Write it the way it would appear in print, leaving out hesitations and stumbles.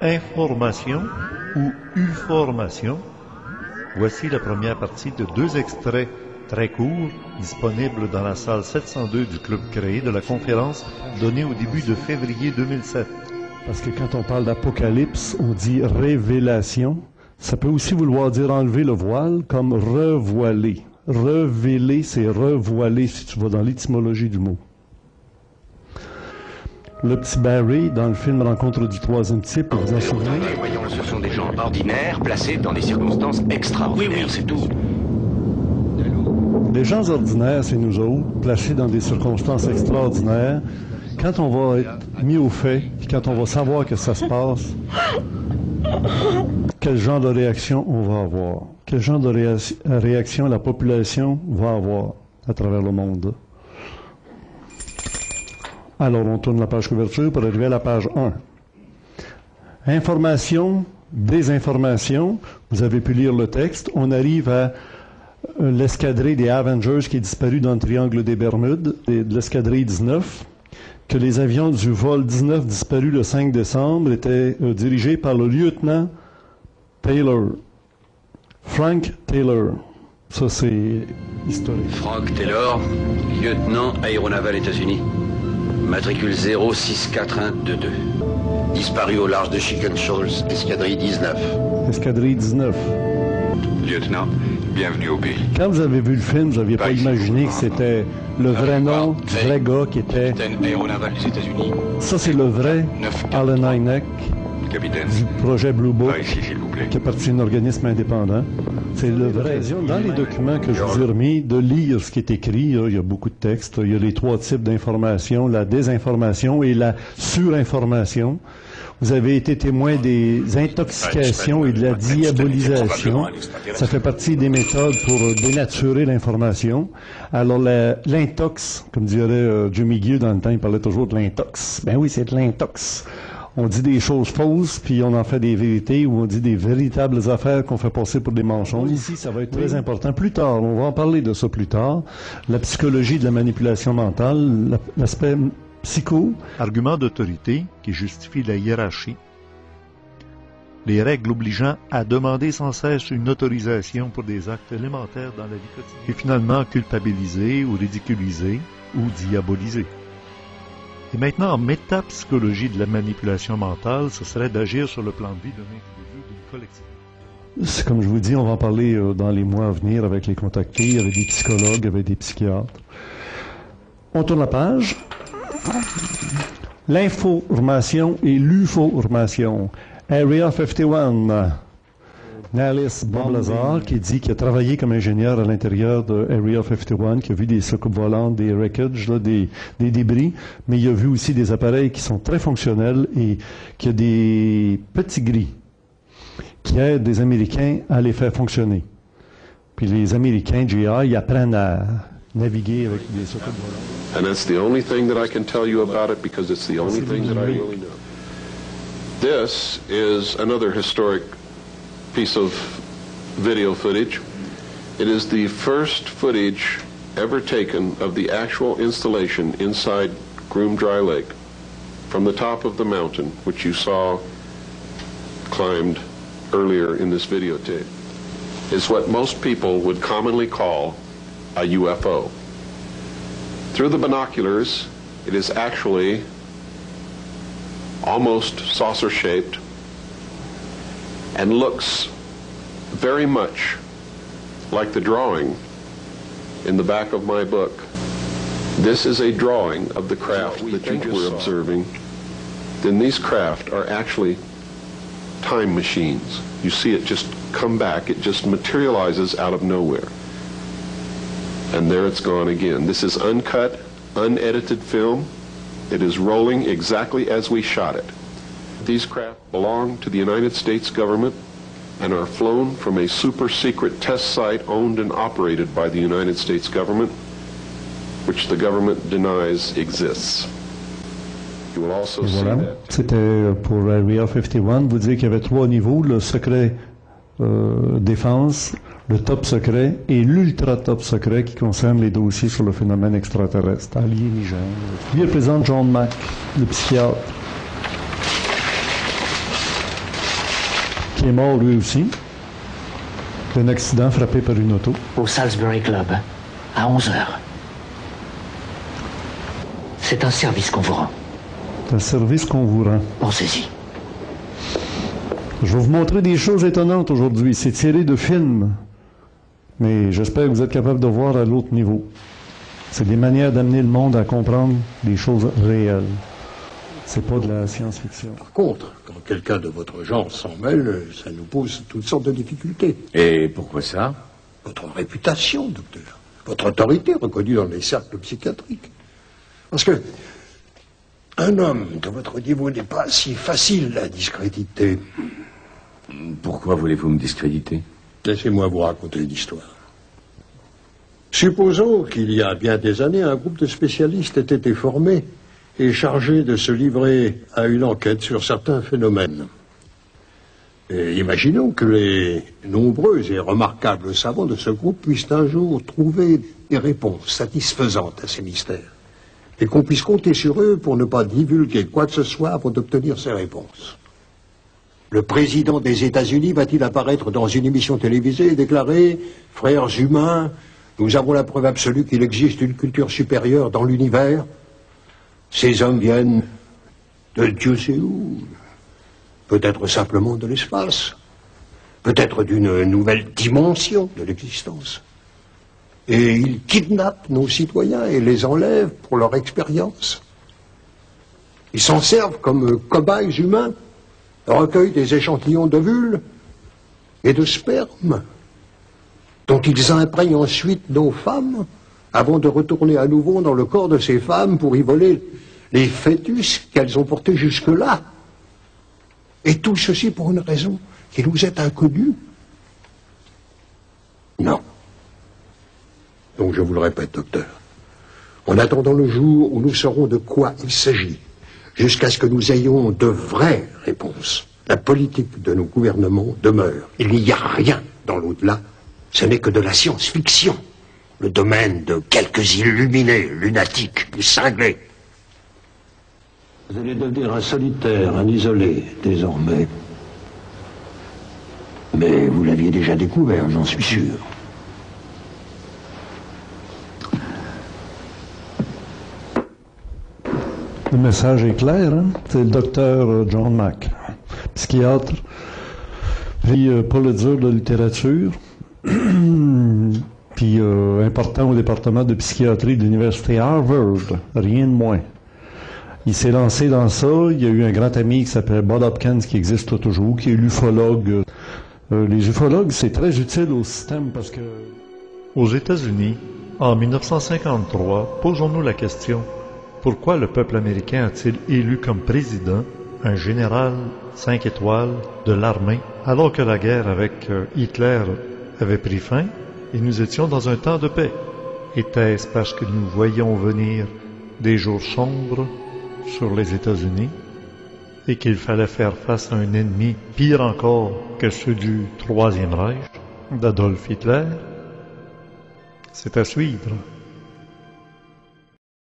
information ou uformation. Voici la première partie de 2 extraits très courts, disponibles dans la salle 702 du Club créé de la conférence donnée au début de février 2007. Parce que quand on parle d'apocalypse, on dit révélation. Ça peut aussi vouloir dire enlever le voile, comme revoiler. Révéler, c'est revoiler, si tu vas dans l'étymologie du mot. Le petit Barry, dans le film Rencontre du troisième type, vous en souvenez? Voyons, ce sont des gens ordinaires, placés dans des circonstances extraordinaires, c'est tout. Les gens ordinaires, c'est nous autres, placés dans des circonstances extraordinaires. Quand on va être mis au fait, puis quand on va savoir que ça se passe, quel genre de réaction on va avoir? Quel genre de réaction la population va avoir à travers le monde? Alors, on tourne la page couverture pour arriver à la page 1. Information, désinformation. Vous avez pu lire le texte. On arrive à l'escadrille des Avengers qui est disparue dans le triangle des Bermudes, de l'escadrille 19, que les avions du vol 19 disparu le 5 décembre étaient dirigés par le lieutenant Taylor. Frank Taylor. Ça, c'est historique. Frank Taylor, lieutenant aéronaval États-Unis. Matricule 064122. Disparu au large de Chicken Shoals, escadrille 19. Escadrille 19. Lieutenant, bienvenue au pays. Quand vous avez vu le film, vous n'aviez pas imaginé que c'était le vrai nom du vrai gars qui était... Capitaine aéronaval des États-Unis. Ça, c'est le vrai Alan Hynek Capitaine. du projet Blue Book, Par ici, s'il vous plaît. qui appartient à un organisme indépendant. C'est le vrai. Dans les documents que je vous ai remis, de lire ce qui est écrit, il y a beaucoup de textes. Il y a les 3 types d'information, la désinformation et la surinformation. Vous avez été témoin des intoxications et de la diabolisation. Ça fait partie des méthodes pour dénaturer l'information. Alors, l'intox, comme dirait Jimmy Gill dans le temps, il parlait toujours de l'intox. Ben oui, c'est de l'intox. On dit des choses fausses, puis on en fait des vérités, ou on dit des véritables affaires qu'on fait passer pour des mensonges. Ici, ça va être très important. Plus tard, on va en parler de ça plus tard. La psychologie de la manipulation mentale, l'aspect psycho. Argument d'autorité qui justifie la hiérarchie. Les règles obligeant à demander sans cesse une autorisation pour des actes élémentaires dans la vie quotidienne. Et finalement, culpabiliser ou ridiculiser ou diaboliser. Et maintenant, en métapsychologie de la manipulation mentale, ce serait d'agir sur le plan de vie d'un individu, d'une collectivité. C'est comme je vous dis, on va en parler dans les mois à venir avec les contactés, avec des psychologues, avec des psychiatres. On tourne la page. L'information et l'uformation. Area 51. Alice Bomblazar, qui dit qu'il a travaillé comme ingénieur à l'intérieur de Area 51, qui a vu des soucoupes volantes, des wreckage, là, des débris, mais il a vu aussi des appareils qui sont très fonctionnels et qu'il y a des petits gris qui aident des Américains à les faire fonctionner. Puis les Américains, GI, ils apprennent à naviguer avec des soucoupes volantes. And that's the only thing that I can tell you about it because it's the only thing that I really know. This is another historic piece of video footage. It is the first footage ever taken of the actual installation inside Groom Dry Lake from the top of the mountain, which you saw climbed earlier in this videotape. Is what most people would commonly call a UFO. Through the binoculars, it is actually almost saucer-shaped and looks very much like the drawing in the back of my book. This is a drawing of the craft that you were observing. Then these craft are actually time machines. You see it just come back. It just materializes out of nowhere. And there it's gone again. This is uncut, unedited film. It is rolling exactly as we shot it. These craft belong to the United States government and are flown from a super secret test site owned and operated by the United States government, which the government denies exists. You will also see voilà. that. C'était pour Area 51. Vous dites qu'il y avait 3 niveaux, le secret défense, le top secret et l'ultra top secret qui concerne les dossiers sur le phénomène extraterrestre, aliénigène. Lui représente John Mack, le psychiatre. qui est mort lui aussi d'un accident frappé par une auto. Au Salisbury Club, à 11h. C'est un service qu'on vous rend. C'est un service qu'on vous rend. Pensez-y. Je vais vous montrer des choses étonnantes aujourd'hui. C'est tiré de films. Mais j'espère que vous êtes capable de voir à l'autre niveau. C'est des manières d'amener le monde à comprendre des choses réelles. C'est pas de la science-fiction. Par contre, quand quelqu'un de votre genre s'en mêle, ça nous pose toutes sortes de difficultés. Et pourquoi ça? Votre réputation, docteur. Votre autorité reconnue dans les cercles psychiatriques. Parce que un homme de votre niveau n'est pas si facile à discréditer. Pourquoi voulez-vous me discréditer? Laissez-moi vous raconter une histoire. Supposons qu'il y a bien des années, un groupe de spécialistes ait été formé et chargé de se livrer à une enquête sur certains phénomènes. Et imaginons que les nombreux et remarquables savants de ce groupe puissent un jour trouver des réponses satisfaisantes à ces mystères, et qu'on puisse compter sur eux pour ne pas divulguer quoi que ce soit avant d'obtenir ces réponses. Le président des États-Unis va-t-il apparaître dans une émission télévisée et déclarer « Frères humains, nous avons la preuve absolue qu'il existe une culture supérieure dans l'univers. Ces hommes viennent de Dieu sait où. Peut-être simplement de l'espace. Peut-être d'une nouvelle dimension de l'existence. Et ils kidnappent nos citoyens et les enlèvent pour leur expérience. Ils s'en servent comme cobayes humains, recueillent des échantillons d'ovules et de sperme, dont ils imprègnent ensuite nos femmes, avant de retourner à nouveau dans le corps de ces femmes pour y voler les fœtus qu'elles ont portés jusque-là. Et tout ceci pour une raison qui nous est inconnue. Non. Donc je vous le répète, docteur, en attendant le jour où nous saurons de quoi il s'agit, jusqu'à ce que nous ayons de vraies réponses, la politique de nos gouvernements demeure. Il n'y a rien dans l'au-delà. Ce n'est que de la science-fiction, le domaine de quelques illuminés, lunatiques, cinglés. Vous allez devenir un solitaire, un isolé, désormais. Mais vous l'aviez déjà découvert, j'en suis sûr. Le message est clair, hein? C'est le docteur John Mack, psychiatre, prix Pulitzer de littérature, puis important au département de psychiatrie de l'université Harvard, rien de moins. Il s'est lancé dans ça. Il y a eu un grand ami qui s'appelle Bob Hopkins, qui existe toujours, qui est l'ufologue. Les ufologues, c'est très utile au système parce que... Aux États-Unis, en 1953, posons-nous la question: pourquoi le peuple américain a-t-il élu comme président un général 5 étoiles de l'armée, alors que la guerre avec Hitler avait pris fin et nous étions dans un temps de paix? Était-ce parce que nous voyions venir des jours sombres sur les États-Unis et qu'il fallait faire face à un ennemi pire encore que ceux du Troisième Reich, d'Adolf Hitler? C'est à suivre.